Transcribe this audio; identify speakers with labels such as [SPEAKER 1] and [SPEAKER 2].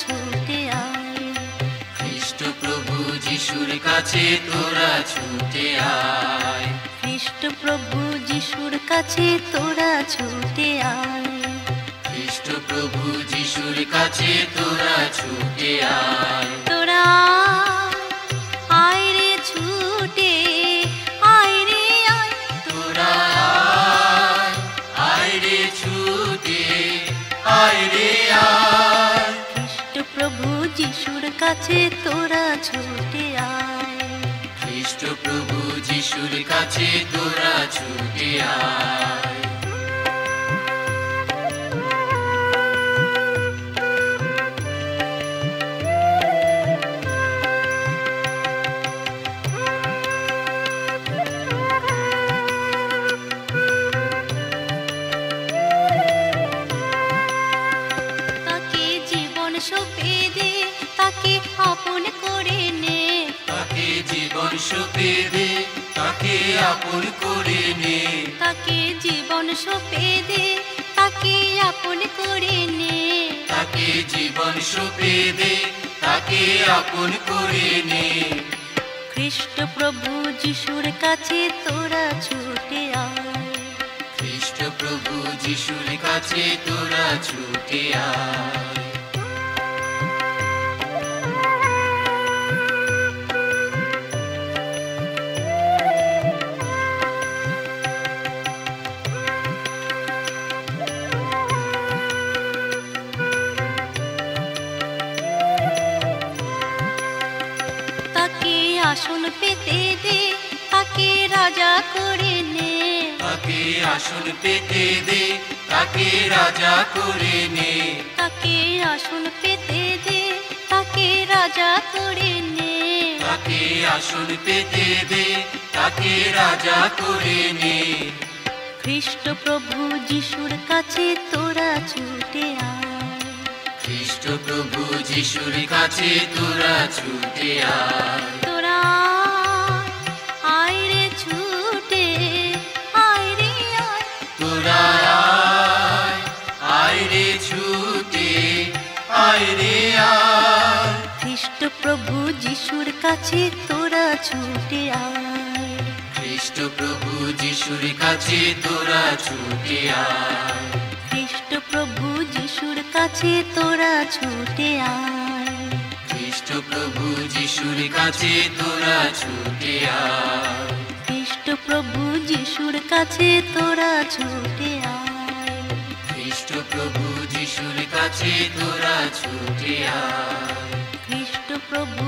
[SPEAKER 1] ছুটে আয়।
[SPEAKER 2] খ্রিস্ট প্রভু যিশুর কাছে তোরা ছুটে আয়।
[SPEAKER 1] খ্রিস্ট প্রভু যিশুর কাছে তোরা ছুটে আয়।
[SPEAKER 2] খ্রিস্ট প্রভু যিশুর কাছে তোরা ছুটে আয়।
[SPEAKER 1] তোরা আয় রে ছুটে আয় রে আয়।
[SPEAKER 2] তোরা আয় রে ছুটে আয় রে আয়।
[SPEAKER 1] খ্রিস্ট প্রভু যিশুর কাছে তোরা ছুটে আয়।
[SPEAKER 2] খ্রিস্ট প্রভু যিশুর কাছে তোরা ছুটে আয়।
[SPEAKER 1] তাকে জীবন সঁপে দে, তাকে আপন করে নে।
[SPEAKER 2] তাকে জীবন সঁপে দে, তাকে আপন করে নে।
[SPEAKER 1] তাকে জীবন সঁপে দে, তাকে আপন করে নে।
[SPEAKER 2] তাকে জীবন সঁপে দে, তাকে আপন করে নে।
[SPEAKER 1] খ্রিস্ট প্রভু যিশুর কাছে তোরা ছুটে আয়।
[SPEAKER 2] খ্রিস্ট প্রভু যিশুর কাছে তোরা ছুটে আয়।
[SPEAKER 1] তাকে আসন পেতে দে, তাকে রাজা করে নে।
[SPEAKER 2] তাকে আসন পেতে দে, তাকে রাজা করে নে।
[SPEAKER 1] তাকে আসন পেতে দে, তাকে রাজা করে নে।
[SPEAKER 2] তাকে আসন পেতে দে, তাকে রাজা করে নে।
[SPEAKER 1] খ্রিস্ট প্রভু যিশুর কাছে তোরা ছুটে আয়।
[SPEAKER 2] খ্রিস্ট প্রভু যিশুর কাছে তোরা ছুটে আয়।
[SPEAKER 1] তোরা আয় রে ছুটে আয় রে আয়।
[SPEAKER 2] তোরা আয় রে ছুটে আয় রে আয়।
[SPEAKER 1] খ্রিস্ট প্রভু যিশুর কাছে তোরা ছুটে আয়।
[SPEAKER 2] খ্রিস্ট প্রভু যিশুর কাছে তোরা ছুটে আয়।
[SPEAKER 1] খ্রিস্ট প্রভু যিশুর কাছে তোরা ছুটে আয়।
[SPEAKER 2] খ্রিস্ট প্রভু যিশুর কাছে তোরা ছুটে আয়।
[SPEAKER 1] খ্রিস্ট প্রভু যিশুর কাছে তোরা ছুটে আয়।
[SPEAKER 2] খ্রিস্ট প্রভু যিশুর কাছে তোরা ছুটে আয়।
[SPEAKER 1] খ্রিস্ট প্রভু